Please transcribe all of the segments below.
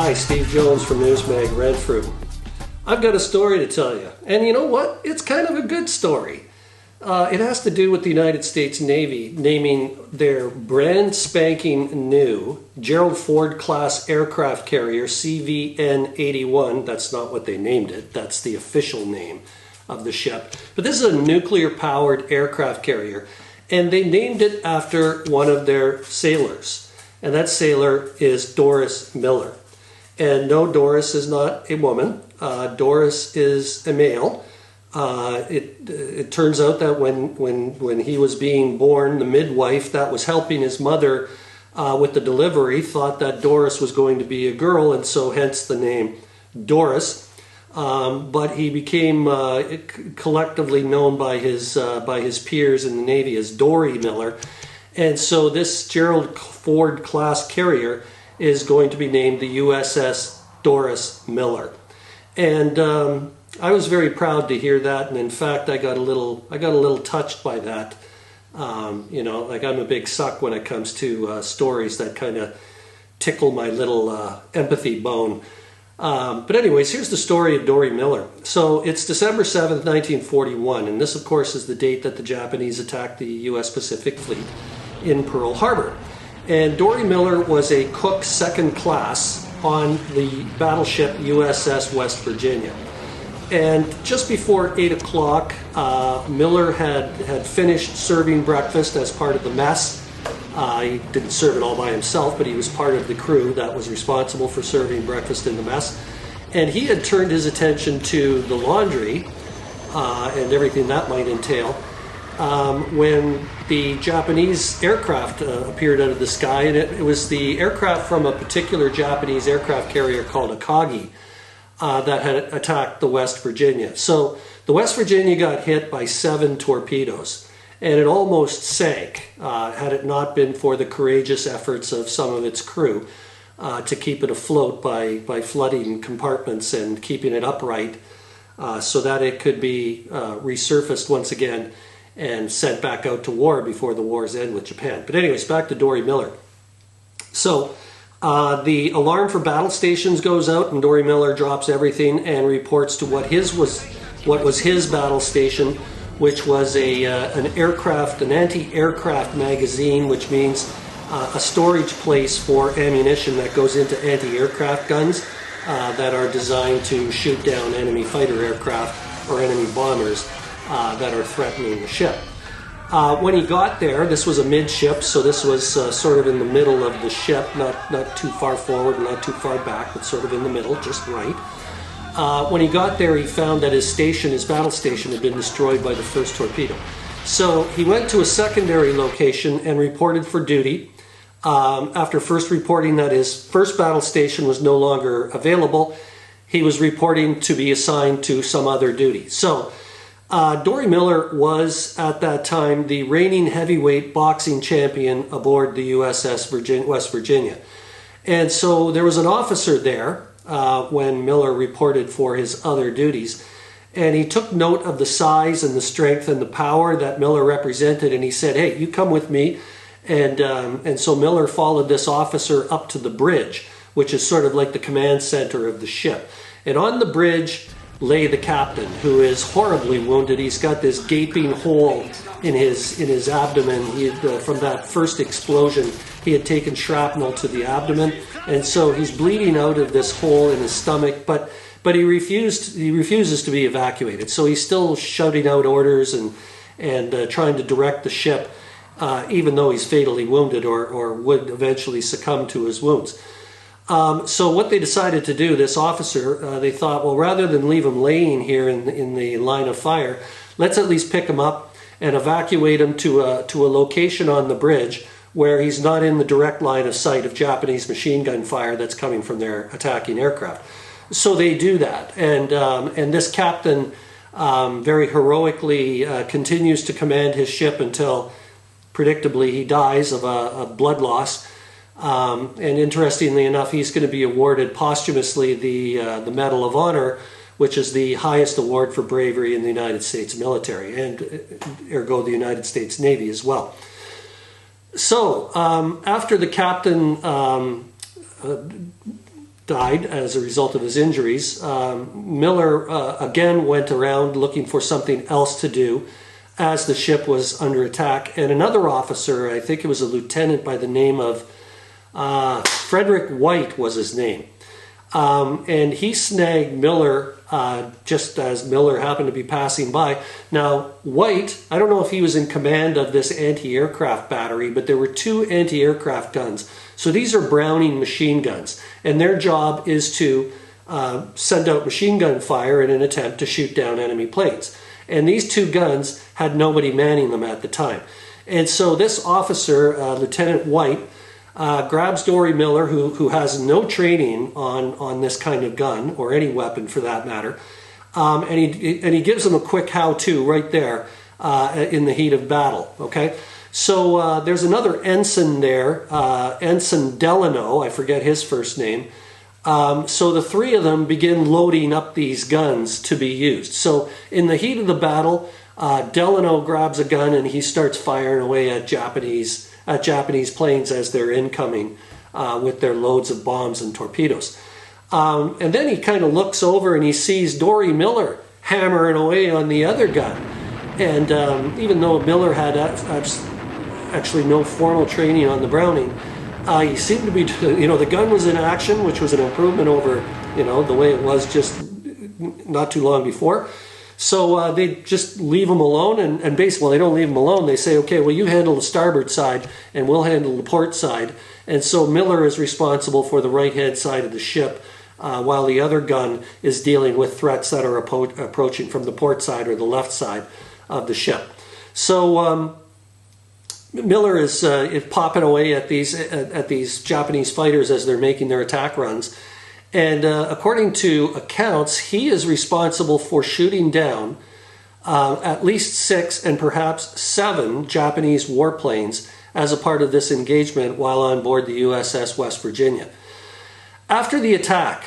Hi, Steve Jones from Newsmag Renfrew. I've got a story to tell you, and you know what? It's kind of a good story. It has to do with the United States Navy naming their brand spanking new Gerald Ford class aircraft carrier CVN-81. That's not what they named it, that's the official name of the ship. But this is a nuclear powered aircraft carrier, and they named it after one of their sailors. And that sailor is Doris Miller. And no, Doris is not a woman. Doris is a male. It turns out that when he was being born, the midwife that was helping his mother with the delivery thought that Doris was going to be a girl, and so hence the name Doris. But he became collectively known by his peers in the Navy as Dorie Miller. And so this Gerald Ford class carrier is going to be named the USS Doris Miller. And I was very proud to hear that, and in fact I got a little touched by that. You know, like I'm a big suck when it comes to stories that kind of tickle my little empathy bone. But anyways, here's the story of Dorie Miller. So it's December 7th, 1941, and this of course is the date that the Japanese attacked the US Pacific Fleet in Pearl Harbor. And Dorie Miller was a cook second class on the battleship USS West Virginia. And just before 8 o'clock, Miller had finished serving breakfast as part of the mess. He didn't serve it all by himself, but he was part of the crew that was responsible for serving breakfast in the mess. And he had turned his attention to the laundry and everything that might entail when the Japanese aircraft appeared out of the sky. And it was the aircraft from a particular Japanese aircraft carrier called Akagi that had attacked the West Virginia. So the West Virginia got hit by 7 torpedoes, and it almost sank had it not been for the courageous efforts of some of its crew to keep it afloat by flooding compartments and keeping it upright so that it could be resurfaced once again and sent back out to war before the war's end with Japan. But anyways, back to Dorie Miller. So the alarm for battle stations goes out, and Dorie Miller drops everything and reports to what was his battle station, which was an anti-aircraft magazine, which means a storage place for ammunition that goes into anti-aircraft guns that are designed to shoot down enemy fighter aircraft or enemy bombers that are threatening the ship. When he got there, this was a midship, so this was sort of in the middle of the ship, not too far forward and not too far back, but sort of in the middle, just right. When he got there, he found that his battle station, had been destroyed by the first torpedo. So he went to a secondary location and reported for duty. After first reporting that his first battle station was no longer available, he was reporting to be assigned to some other duty. So Dorie Miller was, at that time, the reigning heavyweight boxing champion aboard the USS West Virginia. And so there was an officer there when Miller reported for his other duties. And he took note of the size and the strength and the power that Miller represented, and he said, "Hey, you come with me." And so Miller followed this officer up to the bridge, which is sort of like the command center of the ship. And on the bridge lay the captain, who is horribly wounded. He's got this gaping hole in his abdomen. From that first explosion, he had taken shrapnel to the abdomen, and so he's bleeding out of this hole in his stomach. But he refuses to be evacuated. So he's still shouting out orders and trying to direct the ship, even though he's fatally wounded or would eventually succumb to his wounds. So what they decided to do, this officer, they thought, well, rather than leave him laying here in the line of fire, let's at least pick him up and evacuate him to a location on the bridge where he's not in the direct line of sight of Japanese machine gun fire that's coming from their attacking aircraft. So they do that, and this captain very heroically continues to command his ship until, predictably, he dies of a blood loss. And interestingly enough, he's going to be awarded posthumously the Medal of Honor, which is the highest award for bravery in the United States military, and ergo the United States Navy as well. So after the captain died as a result of his injuries. Miller again went around looking for something else to do as the ship was under attack. And another officer, I think it was a lieutenant by the name of Frederick White was his name. And he snagged Miller just as Miller happened to be passing by. Now, White, I don't know if he was in command of this anti-aircraft battery, but there were 2 anti-aircraft guns. So these are Browning machine guns, and their job is to send out machine gun fire in an attempt to shoot down enemy planes. And these 2 guns had nobody manning them at the time. And so this officer, Lieutenant White, grabs Dorie Miller, who has no training on this kind of gun, or any weapon for that matter, and he gives him a quick how-to right there in the heat of battle, okay? So there's another ensign there, Ensign Delano, I forget his first name. So the 3 of them begin loading up these guns to be used. So in the heat of the battle, Delano grabs a gun and he starts firing away at Japanese planes as they're incoming with their loads of bombs and torpedoes. And then he kind of looks over and he sees Dorie Miller hammering away on the other gun. And even though Miller had actually no formal training on the Browning, he seemed to be, the gun was in action, which was an improvement over, the way it was just not too long before. So they just leave him alone, and basically, well, they don't leave him alone. They say, okay, well, you handle the starboard side, and we'll handle the port side. And so Miller is responsible for the right-hand side of the ship, while the other gun is dealing with threats that are approaching from the port side or the left side of the ship. So Miller is popping away at these Japanese fighters as they're making their attack runs. And according to accounts, he is responsible for shooting down at least 6 and perhaps 7 Japanese warplanes as a part of this engagement while on board the USS West Virginia. After the attack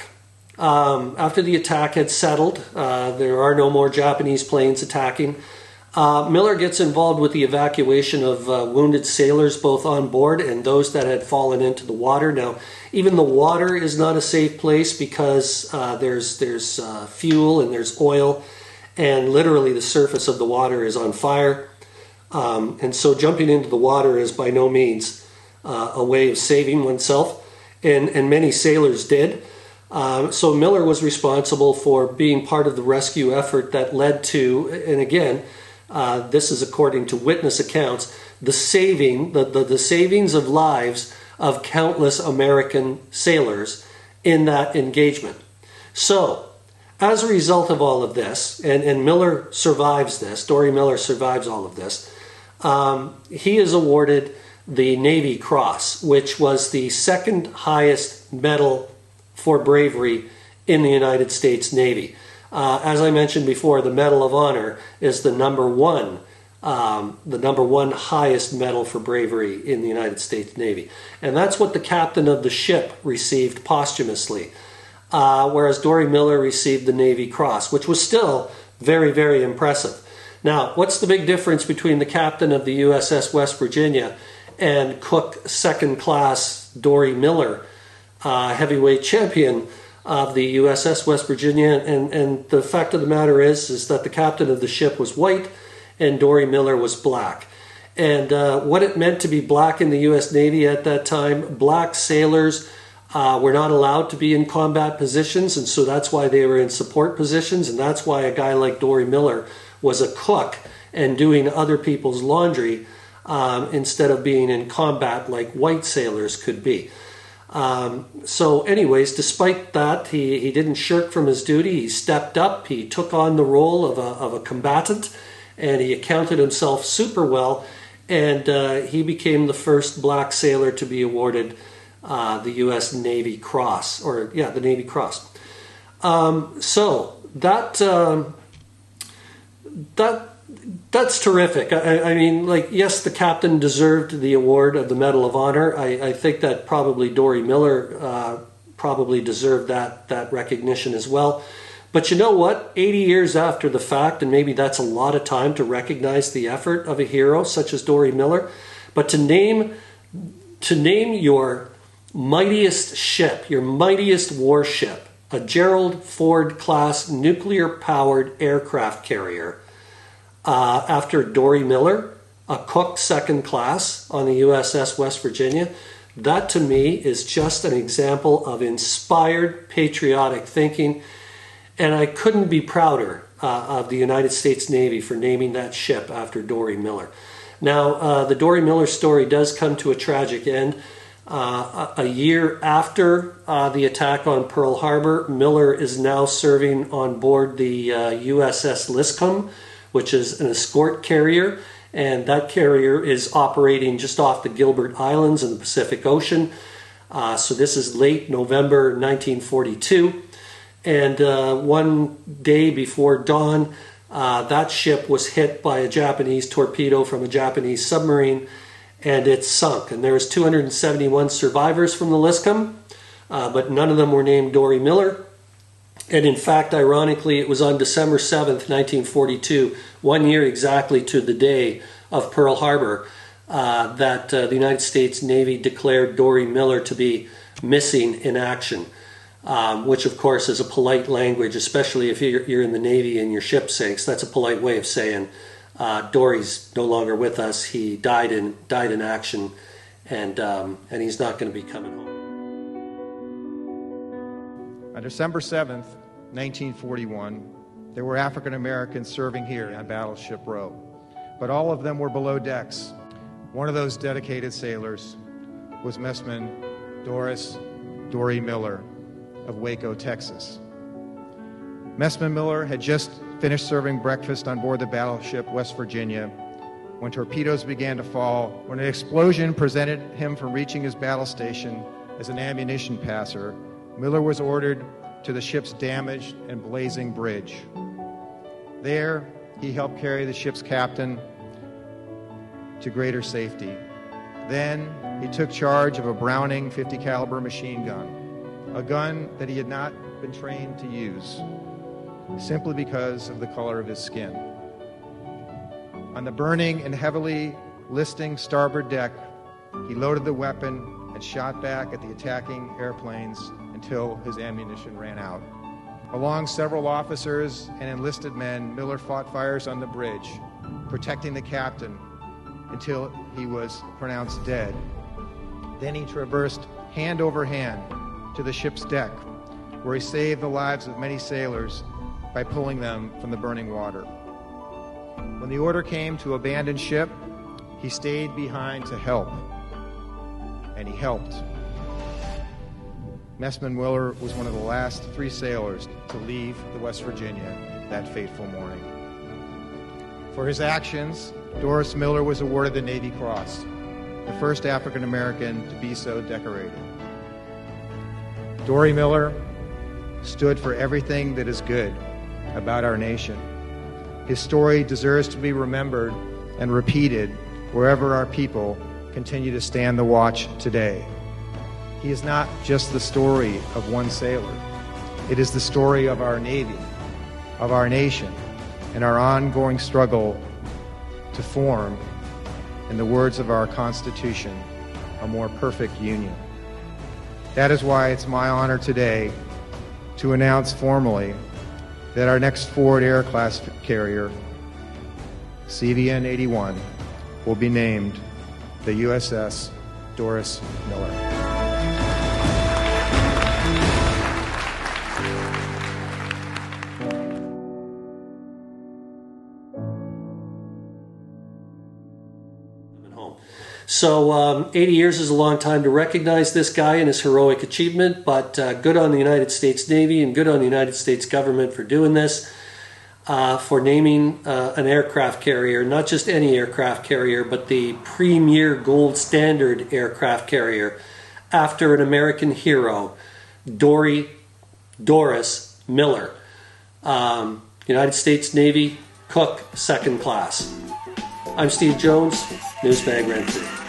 had settled, there are no more Japanese planes attacking. Miller gets involved with the evacuation of wounded sailors both on board and those that had fallen into the water. Now, even the water is not a safe place because there's fuel and there's oil, and literally the surface of the water is on fire. And so jumping into the water is by no means a way of saving oneself, and many sailors did. So Miller was responsible for being part of the rescue effort that led to, and again, this is according to witness accounts, the savings of lives of countless American sailors in that engagement. So, as a result of all of this, and Miller survives this, Dorie Miller survives all of this, he is awarded the Navy Cross, which was the 2nd highest medal for bravery in the United States Navy. As I mentioned before, the Medal of Honor is the number one highest medal for bravery in the United States Navy. And that's what the captain of the ship received posthumously, whereas Dorie Miller received the Navy Cross, which was still very, very impressive. Now, what's the big difference between the captain of the USS West Virginia and Cook Second Class Dorie Miller, heavyweight champion of the USS West Virginia? And the fact of the matter is that the captain of the ship was white and Dorie Miller was black. And what it meant to be black in the U.S. Navy at that time, black sailors were not allowed to be in combat positions, and so that's why they were in support positions, and that's why a guy like Dorie Miller was a cook and doing other people's laundry instead of being in combat like white sailors could be. So anyways, despite that, he didn't shirk from his duty. He stepped up, he took on the role of a combatant, and he accounted himself super well, and he became the first black sailor to be awarded the U.S. Navy Cross, the Navy Cross. So that's terrific. I mean, yes, the captain deserved the award of the Medal of Honor. I think that probably Dorie Miller probably deserved that recognition as well. But you know what? 80 years after the fact, and maybe that's a lot of time to recognize the effort of a hero such as Dorie Miller, but to name your mightiest ship, your mightiest warship, a Gerald Ford class nuclear-powered aircraft carrier, after Dorie Miller, a Cook second class on the USS West Virginia. That to me is just an example of inspired patriotic thinking, and I couldn't be prouder of the United States Navy for naming that ship after Dorie Miller. Now, the Dorie Miller story does come to a tragic end. A year after the attack on Pearl Harbor, Miller is now serving on board the USS Liscombe, which is an escort carrier, and that carrier is operating just off the Gilbert Islands in the Pacific Ocean. So this is late November 1942, and one day before dawn, that ship was hit by a Japanese torpedo from a Japanese submarine, and it sunk. And there was 271 survivors from the Liscombe, but none of them were named Dorie Miller. And in fact, ironically, it was on December 7th, 1942, 1 year exactly to the day of Pearl Harbor, that the United States Navy declared Dorie Miller to be missing in action, which of course is a polite language, especially if you're in the Navy and your ship sinks. That's a polite way of saying Dorie's no longer with us. He died in action, and he's not going to be coming home. On December 7th, 1941, there were African Americans serving here on Battleship Row, but all of them were below decks. One of those dedicated sailors was Messman Dorie Miller of Waco, Texas. Messman Miller had just finished serving breakfast on board the battleship West Virginia when torpedoes began to fall, when an explosion prevented him from reaching his battle station as an ammunition passer. Miller was ordered to the ship's damaged and blazing bridge. There, he helped carry the ship's captain to greater safety. Then, he took charge of a Browning .50 caliber machine gun, a gun that he had not been trained to use, simply because of the color of his skin. On the burning and heavily listing starboard deck, he loaded the weapon and shot back at the attacking airplanes until his ammunition ran out. Along several officers and enlisted men, Miller fought fires on the bridge, protecting the captain until he was pronounced dead. Then he traversed hand over hand to the ship's deck, where he saved the lives of many sailors by pulling them from the burning water. When the order came to abandon ship, he stayed behind to help, and he helped. Messman Miller was one of the last 3 sailors to leave the West Virginia that fateful morning. For his actions, Doris Miller was awarded the Navy Cross, the first African American to be so decorated. Dorie Miller stood for everything that is good about our nation. His story deserves to be remembered and repeated wherever our people continue to stand the watch today. He is not just the story of one sailor. It is the story of our Navy, of our nation, and our ongoing struggle to form, in the words of our Constitution, a more perfect union. That is why it's my honor today to announce formally that our next forward air-class carrier, CVN-81, will be named the USS Doris Miller. So 80 years is a long time to recognize this guy and his heroic achievement, but good on the United States Navy and good on the United States government for doing this, for naming an aircraft carrier, not just any aircraft carrier, but the premier gold standard aircraft carrier after an American hero, Doris Miller. United States Navy, Cook, second class. I'm Steve Jones, Newsbag Renfrew.